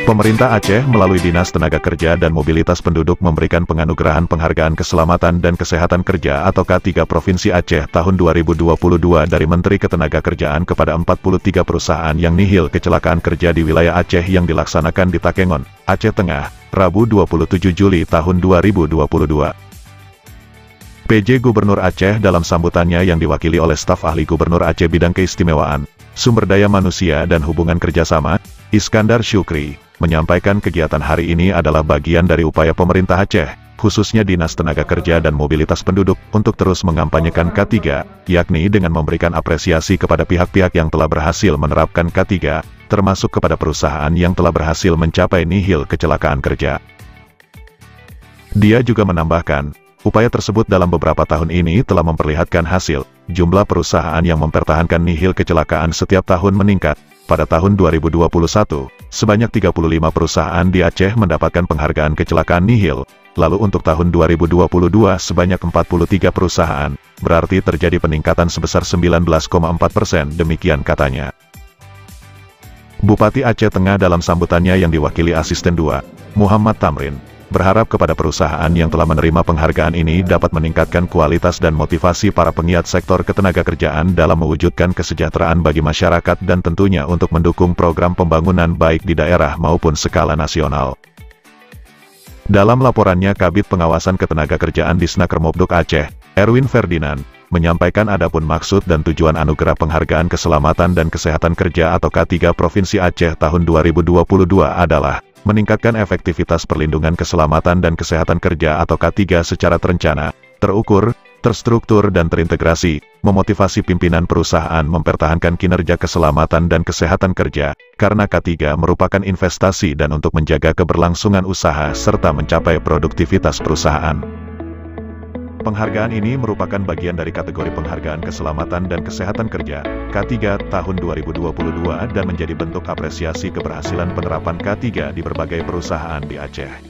Pemerintah Aceh melalui Dinas Tenaga Kerja dan Mobilitas Penduduk memberikan penganugerahan Penghargaan Keselamatan dan Kesehatan Kerja atau K3 Provinsi Aceh tahun 2022 dari Menteri Ketenagakerjaan kepada 43 perusahaan yang nihil kecelakaan kerja di wilayah Aceh yang dilaksanakan di Takengon, Aceh Tengah, Rabu 27 Juli tahun 2022. PJ Gubernur Aceh dalam sambutannya yang diwakili oleh staf ahli Gubernur Aceh Bidang Keistimewaan, Sumber Daya Manusia dan Hubungan Kerjasama, Iskandar Syukri, menyampaikan kegiatan hari ini adalah bagian dari upaya pemerintah Aceh, khususnya Dinas Tenaga Kerja dan Mobilitas Penduduk, untuk terus mengampanyekan K3, yakni dengan memberikan apresiasi kepada pihak-pihak yang telah berhasil menerapkan K3, termasuk kepada perusahaan yang telah berhasil mencapai nihil kecelakaan kerja. Dia juga menambahkan, upaya tersebut dalam beberapa tahun ini telah memperlihatkan hasil. Jumlah perusahaan yang mempertahankan nihil kecelakaan setiap tahun meningkat. Pada tahun 2021, sebanyak 35 perusahaan di Aceh mendapatkan penghargaan kecelakaan nihil. Lalu untuk tahun 2022 sebanyak 43 perusahaan, berarti terjadi peningkatan sebesar 19,4%, demikian katanya. Bupati Aceh Tengah dalam sambutannya yang diwakili Asisten 2, Muhammad Tamrin, berharap kepada perusahaan yang telah menerima penghargaan ini dapat meningkatkan kualitas dan motivasi para penggiat sektor ketenagakerjaan dalam mewujudkan kesejahteraan bagi masyarakat dan tentunya untuk mendukung program pembangunan baik di daerah maupun skala nasional. Dalam laporannya Kabid Pengawasan Ketenagakerjaan Disnaker Mobduk Aceh, Erwin Ferdinand, menyampaikan adapun maksud dan tujuan anugerah Penghargaan Keselamatan dan Kesehatan Kerja atau K3 Provinsi Aceh tahun 2022 adalah meningkatkan efektivitas perlindungan keselamatan dan kesehatan kerja atau K3 secara terencana, terukur, terstruktur dan terintegrasi, memotivasi pimpinan perusahaan mempertahankan kinerja keselamatan dan kesehatan kerja, karena K3 merupakan investasi dan untuk menjaga keberlangsungan usaha serta mencapai produktivitas perusahaan. Penghargaan ini merupakan bagian dari kategori Penghargaan Keselamatan dan Kesehatan Kerja, K3, tahun 2022 dan menjadi bentuk apresiasi keberhasilan penerapan K3 di berbagai perusahaan di Aceh.